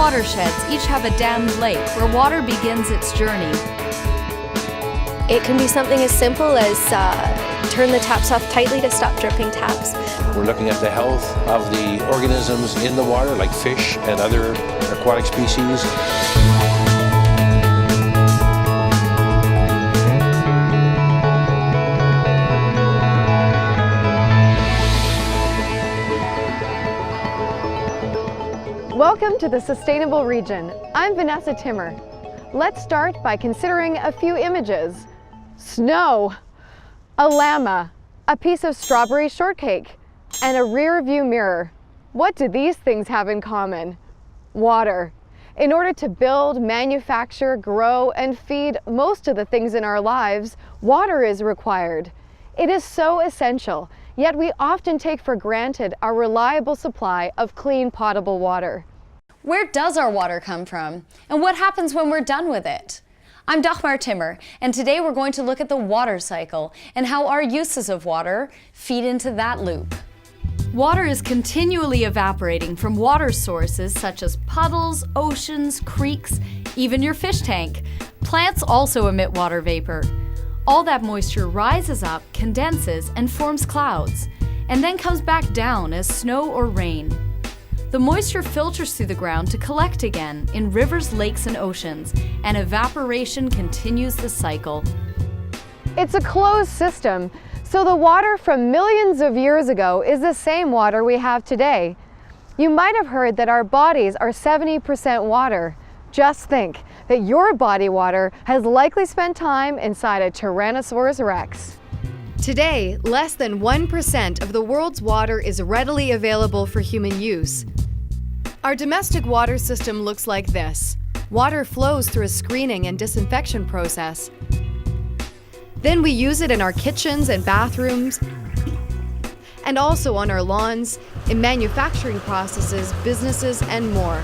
watersheds each have a dammed lake where water begins its journey. It can be something as simple as turn the taps off tightly to stop dripping taps. We're looking at the health of the organisms in the water, like fish and other aquatic species. Welcome to the Sustainable Region. I'm Vanessa Timmer. Let's start by considering a few images. Snow, a llama, a piece of strawberry shortcake, and a rear view mirror. What do these things have in common? Water. In order to build, manufacture, grow, and feed most of the things in our lives, water is required. It is so essential, yet we often take for granted our reliable supply of clean, potable water. Where does our water come from? And what happens when we're done with it? I'm Dagmar Timmer, and today we're going to look at the water cycle and how our uses of water feed into that loop. Water is continually evaporating from water sources such as puddles, oceans, creeks, even your fish tank. Plants also emit water vapor. All that moisture rises up, condenses, and forms clouds, and then comes back down as snow or rain. The moisture filters through the ground to collect again in rivers, lakes, and oceans, and evaporation continues the cycle. It's a closed system, so the water from millions of years ago is the same water we have today. You might have heard that our bodies are 70% water. Just think that your body water has likely spent time inside a Tyrannosaurus Rex. Today, less than 1% of the world's water is readily available for human use. Our domestic water system looks like this. Water flows through a screening and disinfection process. Then we use it in our kitchens and bathrooms, and also on our lawns, in manufacturing processes, businesses, and more.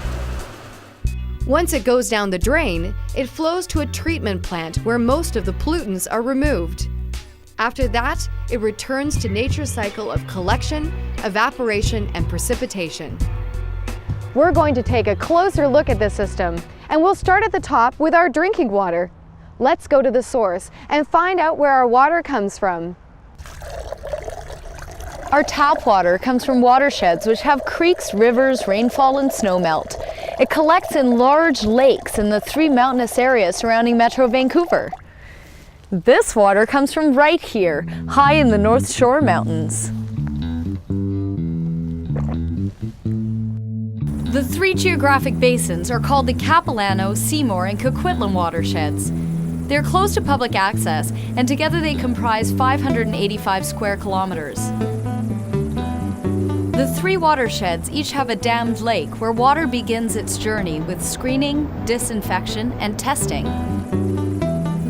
Once it goes down the drain, it flows to a treatment plant where most of the pollutants are removed. After that, it returns to nature's cycle of collection, evaporation, and precipitation. We're going to take a closer look at this system, and we'll start at the top with our drinking water. Let's go to the source and find out where our water comes from. Our tap water comes from watersheds which have creeks, rivers, rainfall, and snowmelt. It collects in large lakes in the 3 mountainous areas surrounding Metro Vancouver. This water comes from right here, high in the North Shore Mountains. The 3 geographic basins are called the Capilano, Seymour, and Coquitlam watersheds. They're close to public access, and together they comprise 585 square kilometers. The 3 watersheds each have a dammed lake where water begins its journey with screening, disinfection, and testing.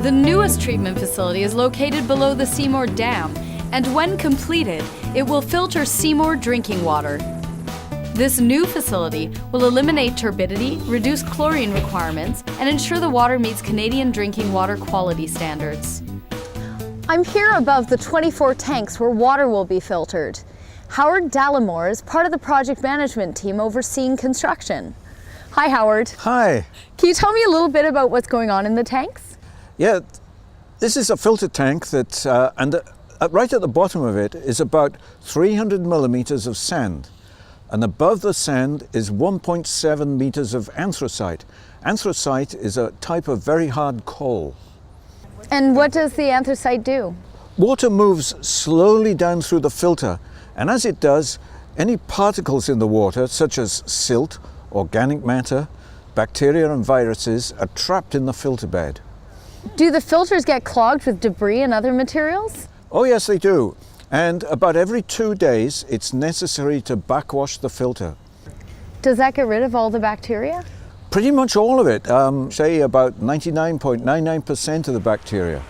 The newest treatment facility is located below the Seymour Dam, and when completed, it will filter Seymour drinking water. This new facility will eliminate turbidity, reduce chlorine requirements, and ensure the water meets Canadian drinking water quality standards. I'm here above the 24 tanks where water will be filtered. Howard Dallimore is part of the project management team overseeing construction. Hi, Howard. Hi. Can you tell me a little bit about what's going on in the tanks? Yeah, this is a filter tank that, right at the bottom of it is about 300 millimeters of sand. And above the sand is 1.7 meters of anthracite. Anthracite is a type of very hard coal. And what does the anthracite do? Water moves slowly down through the filter, and as it does, any particles in the water, such as silt, organic matter, bacteria and viruses, are trapped in the filter bed. Do the filters get clogged with debris and other materials? Oh yes, they do. And about every 2 days, it's necessary to backwash the filter. Does that get rid of all the bacteria? Pretty much all of it, say about 99.99% of the bacteria.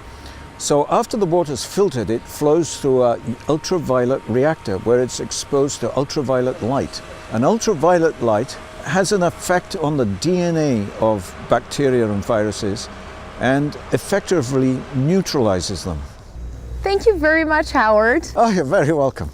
So after the water's filtered, it flows through an ultraviolet reactor where it's exposed to ultraviolet light. And ultraviolet light has an effect on the DNA of bacteria and viruses and effectively neutralizes them. Thank you very much, Howard. Oh, you're very welcome.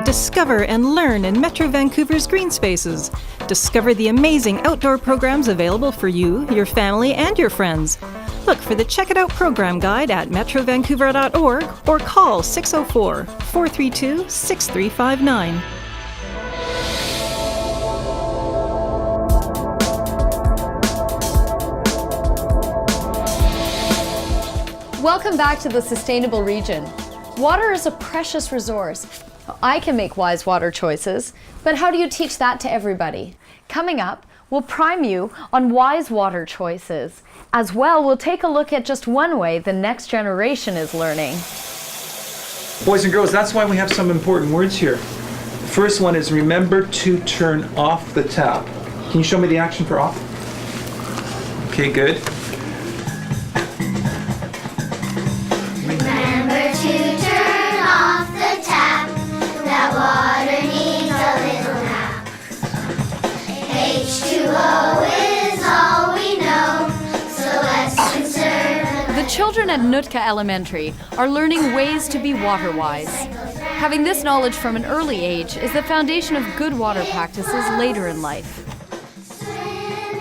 discover and learn in Metro Vancouver's green spaces. Discover the amazing outdoor programs available for you, your family, and your friends. Look for the Check It Out program guide at metrovancouver.org or call 604-432-6359. Welcome back to the Sustainable Region. Water is a precious resource. I can make wise water choices, but how do you teach that to everybody? Coming up, we'll prime you on wise water choices. As well, we'll take a look at just one way the next generation is learning. Boys and girls, that's why we have some important words here. The first one is remember to turn off the tap. Can you show me the action for off? Okay, good. Remember to turn off the tap. That water needs a little nap. H2O is all we know, so let's conserve. The children at Nootka Elementary are learning ways to be water wise. Having this knowledge from an early age is the foundation of good water practices later in life.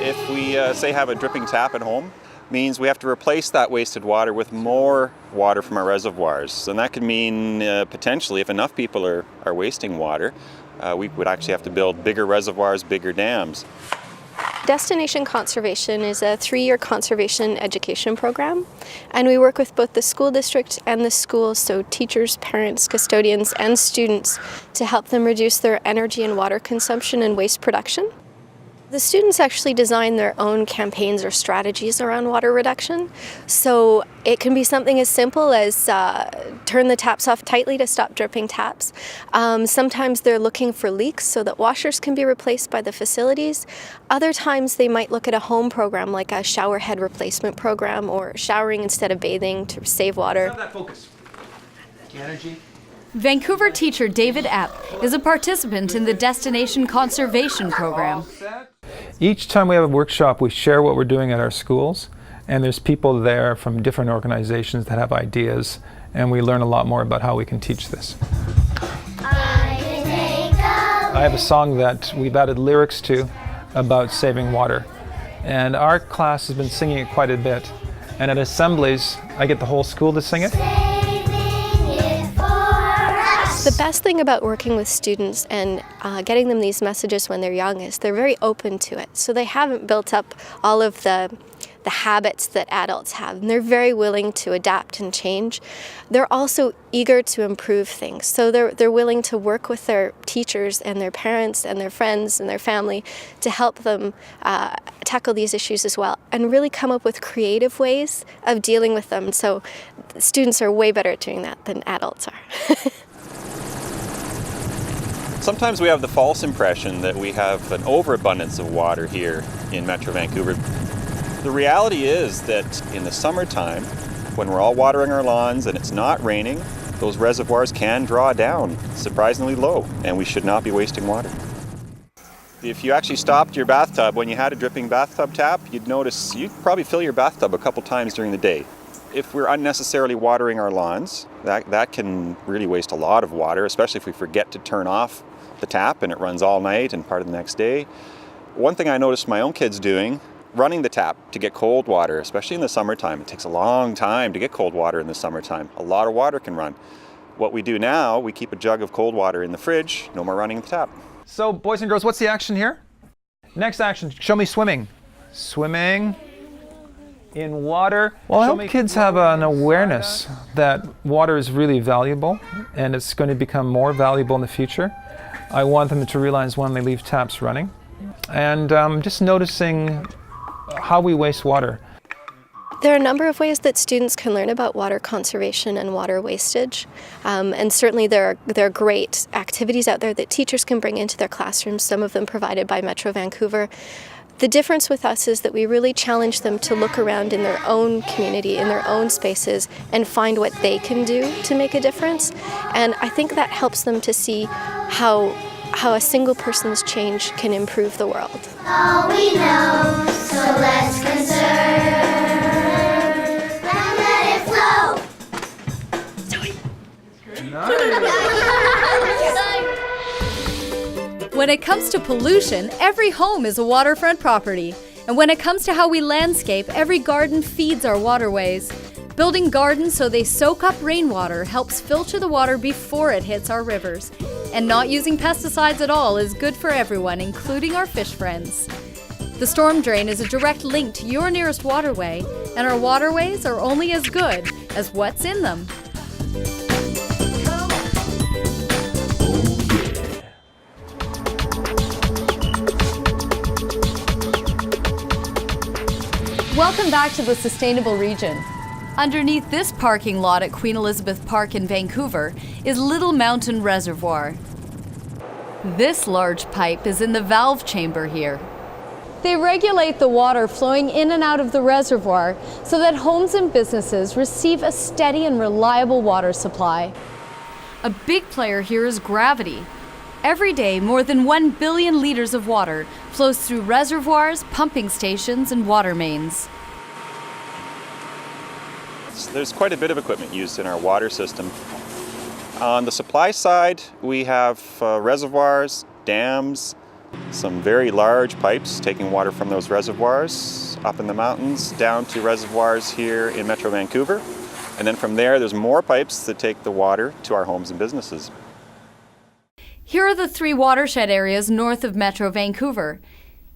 If we, say, have a dripping tap at home, means we have to replace that wasted water with more water from our reservoirs. And that could mean potentially, if enough people are wasting water, we would actually have to build bigger reservoirs, bigger dams. Destination Conservation is a 3-year conservation education program, and we work with both the school district and the schools, so teachers, parents, custodians, and students, to help them reduce their energy and water consumption and waste production. The students actually design their own campaigns or strategies around water reduction. So it can be something as simple as turn the taps off tightly to stop dripping taps. Sometimes they're looking for leaks so that washers can be replaced by the facilities. Other times they might look at a home program like a shower head replacement program or showering instead of bathing to save water. Have that focus. Energy. Vancouver teacher David Epp is a participant in the Destination Conservation Program. Each time we have a workshop, we share what we're doing at our schools, and there's people there from different organizations that have ideas, and we learn a lot more about how we can teach this. I have a song that we've added lyrics to about saving water, and our class has been singing it quite a bit, and at assemblies, I get the whole school to sing it. The best thing about working with students and getting them these messages when they're young is they're very open to it. So they haven't built up all of the habits that adults have, and they're very willing to adapt and change. They're also eager to improve things. So they're willing to work with their teachers and their parents and their friends and their family to help them tackle these issues as well, and really come up with creative ways of dealing with them. So students are way better at doing that than adults are. Sometimes we have the false impression that we have an overabundance of water here in Metro Vancouver. The reality is that in the summertime, when we're all watering our lawns and it's not raining, those reservoirs can draw down surprisingly low, and we should not be wasting water. If you actually stopped your bathtub when you had a dripping bathtub tap, you'd notice you'd probably fill your bathtub a couple times during the day. If we're unnecessarily watering our lawns, that can really waste a lot of water, especially if we forget to turn off the tap and it runs all night and part of the next day. One thing I noticed my own kids doing, running the tap to get cold water, especially in the summertime. It takes a long time to get cold water in the summertime. A lot of water can run. What we do now, we keep a jug of cold water in the fridge, no more running the tap. So, boys and girls, what's the action here? Next action, show me swimming. Swimming in water. Well, I hope kids have an awareness that water is really valuable, and it's going to become more valuable in the future. I want them to realize when they leave taps running, and just noticing how we waste water. There are a number of ways that students can learn about water conservation and water wastage, and certainly there are great activities out there that teachers can bring into their classrooms, some of them provided by Metro Vancouver. The difference with us is that we really challenge them to look around in their own community, in their own spaces, and find what they can do to make a difference. And I think that helps them to see how a single person's change can improve the world. All we know, so let's conserve and let it flow. Nice. When it comes to pollution, every home is a waterfront property. And when it comes to how we landscape, every garden feeds our waterways. Building gardens so they soak up rainwater helps filter the water before it hits our rivers. And not using pesticides at all is good for everyone, including our fish friends. The storm drain is a direct link to your nearest waterway, and our waterways are only as good as what's in them. Welcome back to the Sustainable Region. Underneath this parking lot at Queen Elizabeth Park in Vancouver is Little Mountain Reservoir. This large pipe is in the valve chamber here. They regulate the water flowing in and out of the reservoir so that homes and businesses receive a steady and reliable water supply. A big player here is gravity. Every day, more than 1 billion liters of water flows through reservoirs, pumping stations, and water mains. There's quite a bit of equipment used in our water system. On the supply side, we have reservoirs, dams, some very large pipes taking water from those reservoirs up in the mountains down to reservoirs here in Metro Vancouver. And then from there's more pipes that take the water to our homes and businesses. Here are the 3 watershed areas north of Metro Vancouver.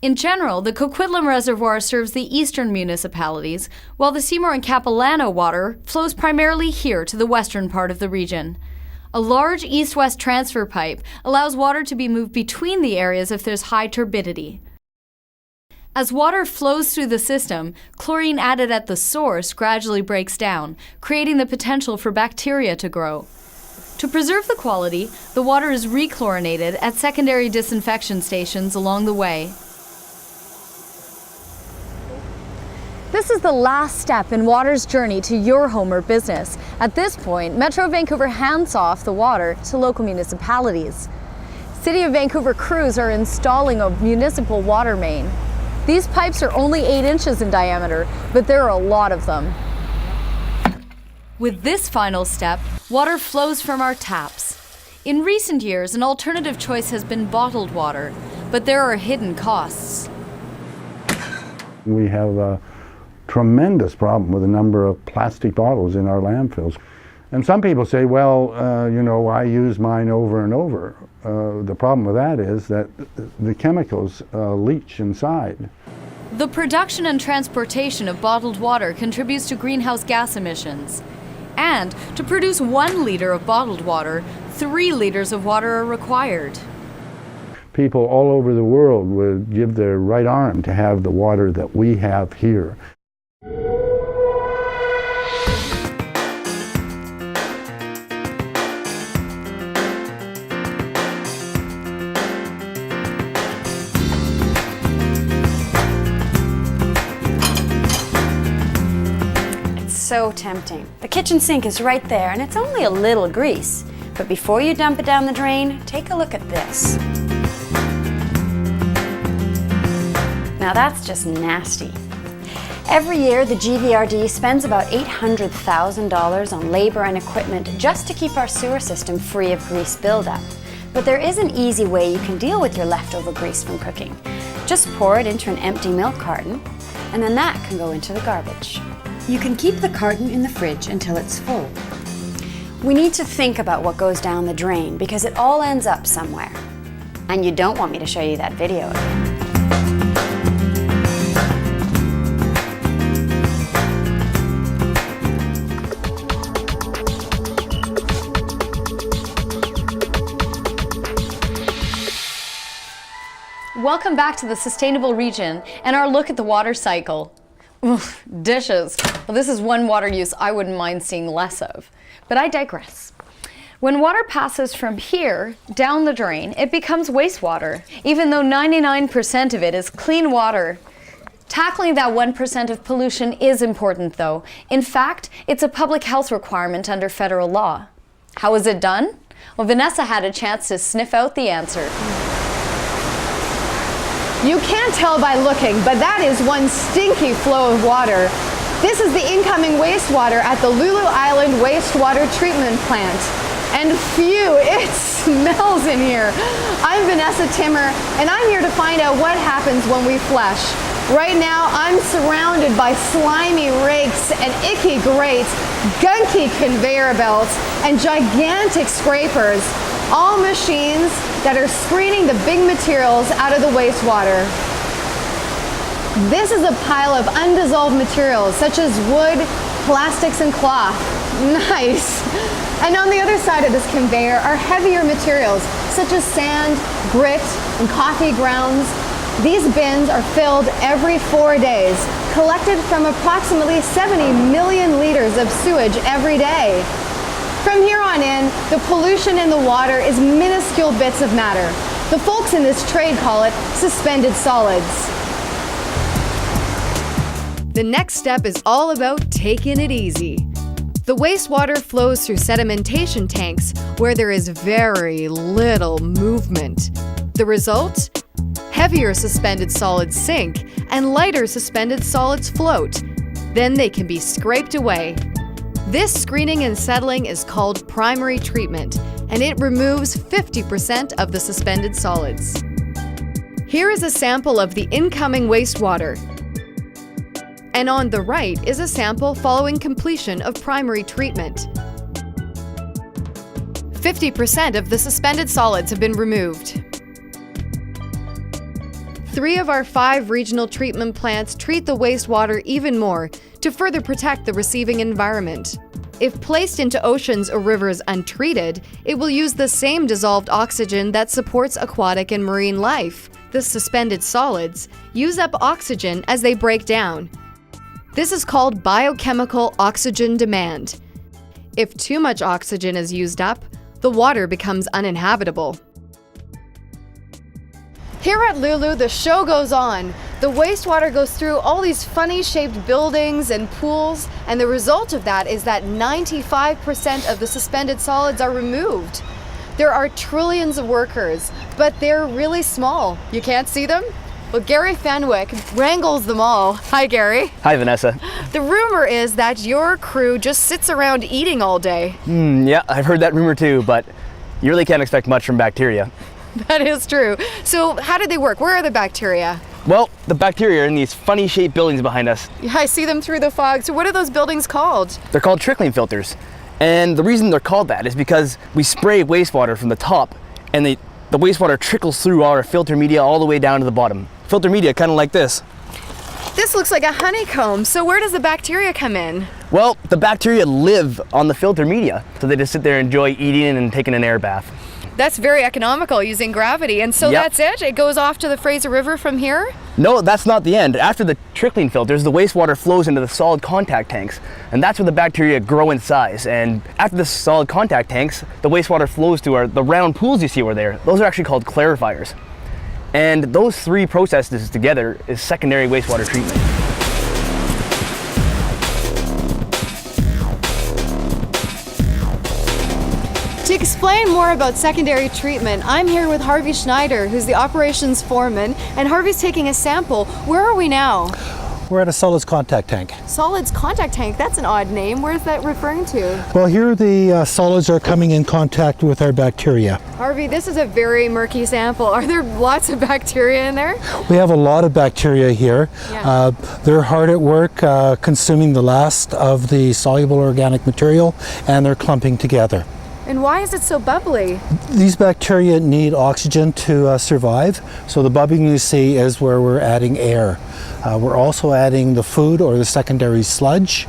In general, the Coquitlam Reservoir serves the eastern municipalities, while the Seymour and Capilano water flows primarily here to the western part of the region. A large east-west transfer pipe allows water to be moved between the areas if there's high turbidity. As water flows through the system, chlorine added at the source gradually breaks down, creating the potential for bacteria to grow. To preserve the quality, the water is rechlorinated at secondary disinfection stations along the way. This is the last step in water's journey to your home or business. At this point, Metro Vancouver hands off the water to local municipalities. City of Vancouver crews are installing a municipal water main. These pipes are only 8 inches in diameter, but there are a lot of them. With this final step, water flows from our taps. In recent years, an alternative choice has been bottled water, but there are hidden costs. We have a tremendous problem with the number of plastic bottles in our landfills. And some people say, well, I use mine over and over. The problem with that is that the chemicals leach inside. The production and transportation of bottled water contributes to greenhouse gas emissions. And to produce 1 liter of bottled water, 3 liters of water are required. People all over the world would give their right arm to have the water that we have here. So tempting. The kitchen sink is right there and it's only a little grease. But before you dump it down the drain, take a look at this. Now that's just nasty. Every year, the GVRD spends about $800,000 on labor and equipment just to keep our sewer system free of grease buildup. But there is an easy way you can deal with your leftover grease from cooking. Just pour it into an empty milk carton, and then that can go into the garbage. You can keep the carton in the fridge until it's full. We need to think about what goes down the drain because it all ends up somewhere. And you don't want me to show you that video again. Welcome back to the Sustainable Region and our look at the water cycle. Oof, dishes. Well, this is one water use I wouldn't mind seeing less of. But I digress. When water passes from here down the drain, it becomes wastewater, even though 99% of it is clean water. Tackling that 1% of pollution is important, though. In fact, it's a public health requirement under federal law. How is it done? Well, Vanessa had a chance to sniff out the answer. You can't tell by looking, but that is one stinky flow of water. This is the incoming wastewater at the Lulu Island Wastewater Treatment Plant. And phew, it smells in here. I'm Vanessa Timmer, and I'm here to find out what happens when we flush. Right now, I'm surrounded by slimy rakes and icky grates, gunky conveyor belts, and gigantic scrapers. All machines that are screening the big materials out of the wastewater. This is a pile of undissolved materials such as wood, plastics, and cloth. Nice. And on the other side of this conveyor are heavier materials such as sand, grit, and coffee grounds. These bins are filled every 4 days, collected from approximately 70 million liters of sewage every day. From here on in, the pollution in the water is minuscule bits of matter. The folks in this trade call it suspended solids. The next step is all about taking it easy. The wastewater flows through sedimentation tanks where there is very little movement. The result? Heavier suspended solids sink and lighter suspended solids float. Then they can be scraped away. This screening and settling is called primary treatment, and it removes 50% of the suspended solids. Here is a sample of the incoming wastewater. And on the right is a sample following completion of primary treatment. 50% of the suspended solids have been removed. 3 of our 5 regional treatment plants treat the wastewater even more to further protect the receiving environment. If placed into oceans or rivers untreated, it will use the same dissolved oxygen that supports aquatic and marine life. The suspended solids use up oxygen as they break down. This is called biochemical oxygen demand. If too much oxygen is used up, the water becomes uninhabitable. Here at Lulu, the show goes on. The wastewater goes through all these funny shaped buildings and pools, and the result of that is that 95% of the suspended solids are removed. There are trillions of workers, but they're really small. You can't see them? Well, Gary Fenwick wrangles them all. Hi, Gary. Hi, Vanessa. The rumor is that your crew just sits around eating all day. Yeah, I've heard that rumor too, but you really can't expect much from bacteria. That is true. So how do they work? Where are the bacteria? Well, the bacteria are in these funny shaped buildings behind us. Yeah, I see them through the fog. So what are those buildings called? They're called trickling filters. And the reason they're called that is because we spray wastewater from the top, and the wastewater trickles through our filter media all the way down to the bottom. Filter media kind of like this. This looks like a honeycomb. So where does the bacteria come in? Well, the bacteria live on the filter media, so they just sit there and enjoy eating and taking an air bath. That's very economical using gravity. And so That's it? It goes off to the Fraser River from here? No, that's not the end. After the trickling filters, the wastewater flows into the solid contact tanks, and that's where the bacteria grow in size. And after the solid contact tanks, the wastewater flows to the round pools you see over there. Those are actually called clarifiers. And those 3 processes together is secondary wastewater treatment. To explain more about secondary treatment, I'm here with Harvey Schneider, who's the operations foreman, and Harvey's taking a sample. Where are we now? We're at a solids contact tank. Solids contact tank, that's an odd name. Where's that referring to? Well, here the solids are coming in contact with our bacteria. Harvey, this is a very murky sample. Are there lots of bacteria in there? We have a lot of bacteria here. Yeah. They're hard at work consuming the last of the soluble organic material, and they're clumping together. And why is it so bubbly? These bacteria need oxygen to survive, so the bubbling you see is where we're adding air. We're also adding the food or the secondary sludge.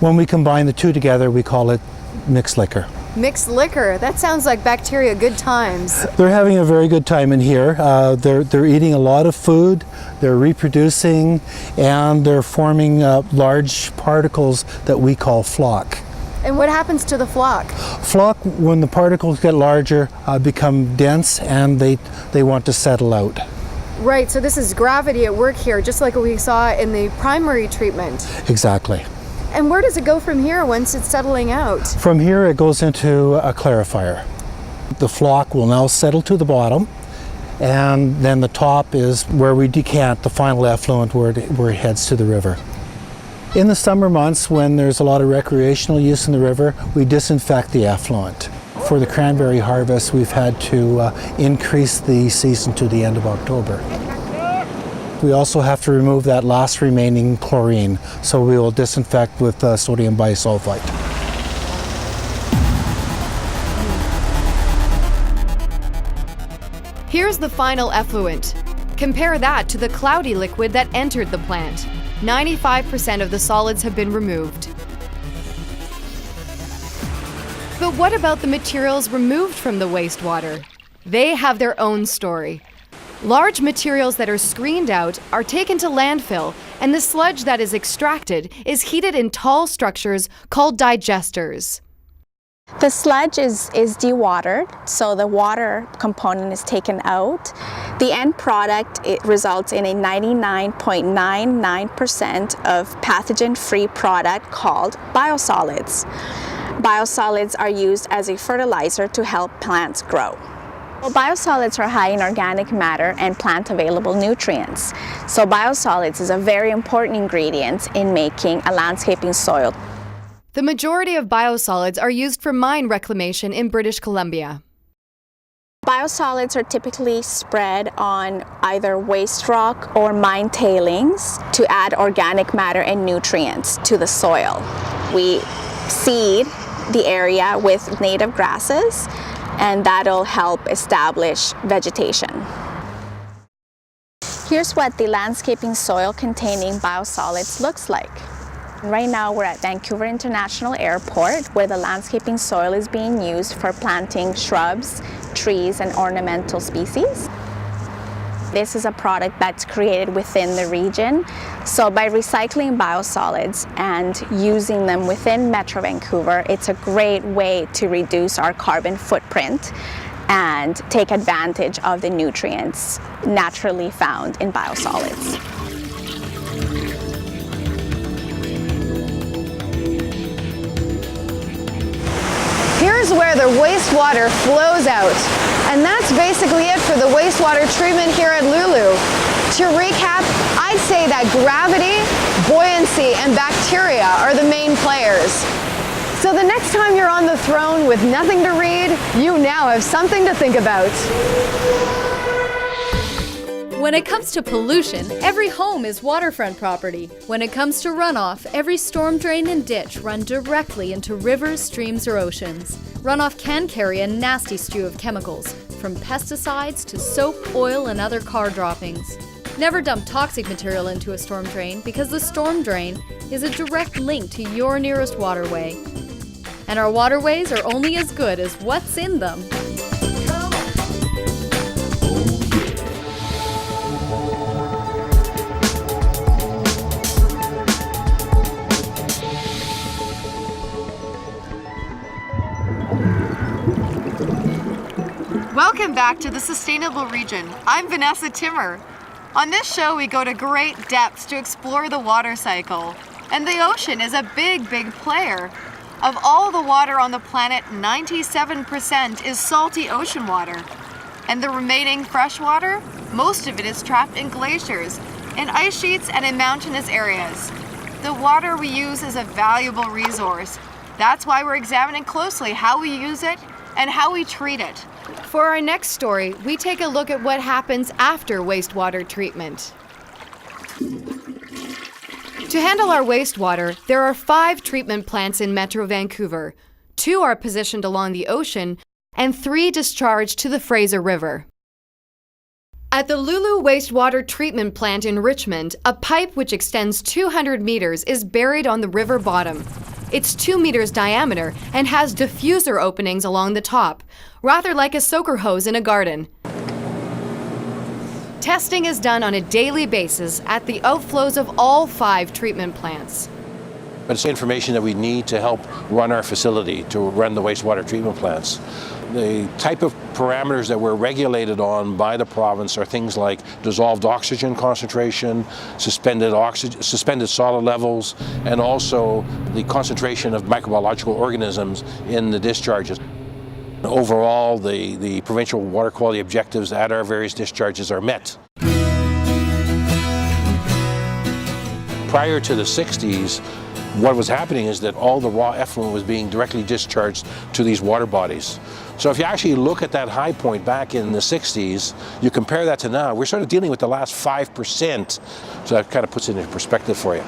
When we combine the 2 together, we call it mixed liquor. Mixed liquor, that sounds like bacteria good times. They're having a very good time in here. They're eating a lot of food, they're reproducing, and they're forming large particles that we call flock. And what happens to the flock? Flock, when the particles get larger, become dense, and they want to settle out. Right, so this is gravity at work here, just like we saw in the primary treatment. Exactly. And where does it go from here once it's settling out? From here it goes into a clarifier. The flock will now settle to the bottom, and then the top is where we decant the final effluent where it heads to the river. In the summer months, when there's a lot of recreational use in the river, we disinfect the effluent. for the cranberry harvest, we've had to increase the season to the end of October. We also have to remove that last remaining chlorine, so we will disinfect with sodium bisulfite. Here's the final effluent. Compare that to the cloudy liquid that entered the plant. 95% of the solids have been removed. But what about the materials removed from the wastewater? They have their own story. Large materials that are screened out are taken to landfill, and the sludge that is extracted is heated in tall structures called digesters. The sludge is dewatered, so the water component is taken out. The end product, it results in a 99.99% of pathogen-free product called biosolids. Biosolids are used as a fertilizer to help plants grow. Well, biosolids are high in organic matter and plant-available nutrients. So biosolids is a very important ingredient in making a landscaping soil. The majority of biosolids are used for mine reclamation in British Columbia. Biosolids are typically spread on either waste rock or mine tailings to add organic matter and nutrients to the soil. We seed the area with native grasses, and that'll help establish vegetation. Here's what the landscaping soil containing biosolids looks like. Right now we're at Vancouver International Airport, where the landscaping soil is being used for planting shrubs, trees, and ornamental species. This is a product that's created within the region. So by recycling biosolids and using them within Metro Vancouver, it's a great way to reduce our carbon footprint and take advantage of the nutrients naturally found in biosolids. Here's where the wastewater flows out. And that's basically it for the wastewater treatment here at Lulu. To recap, I'd say that gravity, buoyancy, and bacteria are the main players. So the next time you're on the throne with nothing to read, you now have something to think about. When it comes to pollution, every home is waterfront property. When it comes to runoff, every storm drain and ditch run directly into rivers, streams, or oceans. Runoff can carry a nasty stew of chemicals, from pesticides to soap, oil, and other car droppings. Never dump toxic material into a storm drain, because the storm drain is a direct link to your nearest waterway. And our waterways are only as good as what's in them. Welcome back to the Sustainable Region. I'm Vanessa Timmer. On this show, we go to great depths to explore the water cycle. And the ocean is a big player. Of all the water on the planet, 97% is salty ocean water. And the remaining fresh water, most of it is trapped in glaciers, in ice sheets, and in mountainous areas. The water we use is a valuable resource. That's why we're examining closely how we use it and how we treat it. For our next story, we take a look at what happens after wastewater treatment. To handle our wastewater, there are 5 treatment plants in Metro Vancouver. 2 are positioned along the ocean, and 3 discharge to the Fraser River. At the Lulu Wastewater Treatment Plant in Richmond, a pipe which extends 200 meters is buried on the river bottom. It's 2 meters diameter and has diffuser openings along the top, rather like a soaker hose in a garden. Testing is done on a daily basis at the outflows of all 5 treatment plants. It's information that we need to help run our facility, to run the wastewater treatment plants. The type of parameters that we're regulated on by the province are things like dissolved oxygen concentration, suspended solid levels, and also the concentration of microbiological organisms in the discharges. Overall, the provincial water quality objectives at our various discharges are met. Prior to the 60s, what was happening is that all the raw effluent was being directly discharged to these water bodies. So if you actually look at that high point back in the 60s, you compare that to now, we're sort of dealing with the last 5%. So that kind of puts it into perspective for you.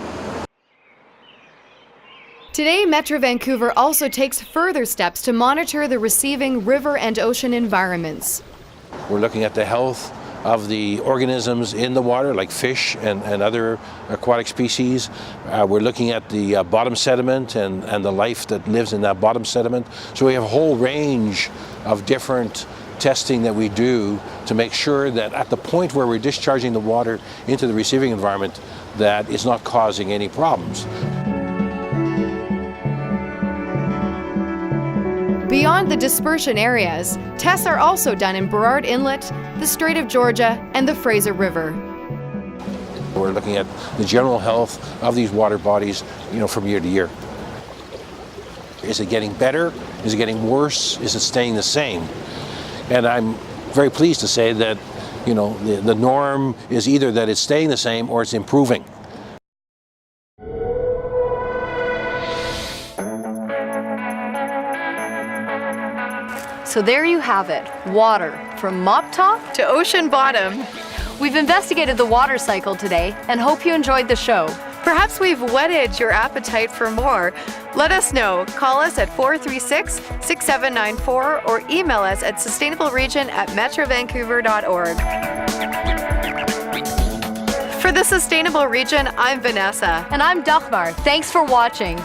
Today, Metro Vancouver also takes further steps to monitor the receiving river and ocean environments. We're looking at the health of the organisms in the water, like fish and other aquatic species. We're looking at the bottom sediment and the life that lives in that bottom sediment. So we have a whole range of different testing that we do to make sure that at the point where we're discharging the water into the receiving environment, that it's not causing any problems. Beyond the dispersion areas, tests are also done in Burrard Inlet, the Strait of Georgia, and the Fraser River. We're looking at the general health of these water bodies, from year to year. Is it getting better? Is it getting worse? Is it staying the same? And I'm very pleased to say that, the norm is either that it's staying the same or it's improving. So there you have it, water, from mop top to ocean bottom. We've investigated the water cycle today and hope you enjoyed the show. Perhaps we've whetted your appetite for more. Let us know. Call us at 436-6794 or email us at sustainableregion@metrovancouver.org. For the Sustainable Region, I'm Vanessa. And I'm Dagmar. Thanks for watching.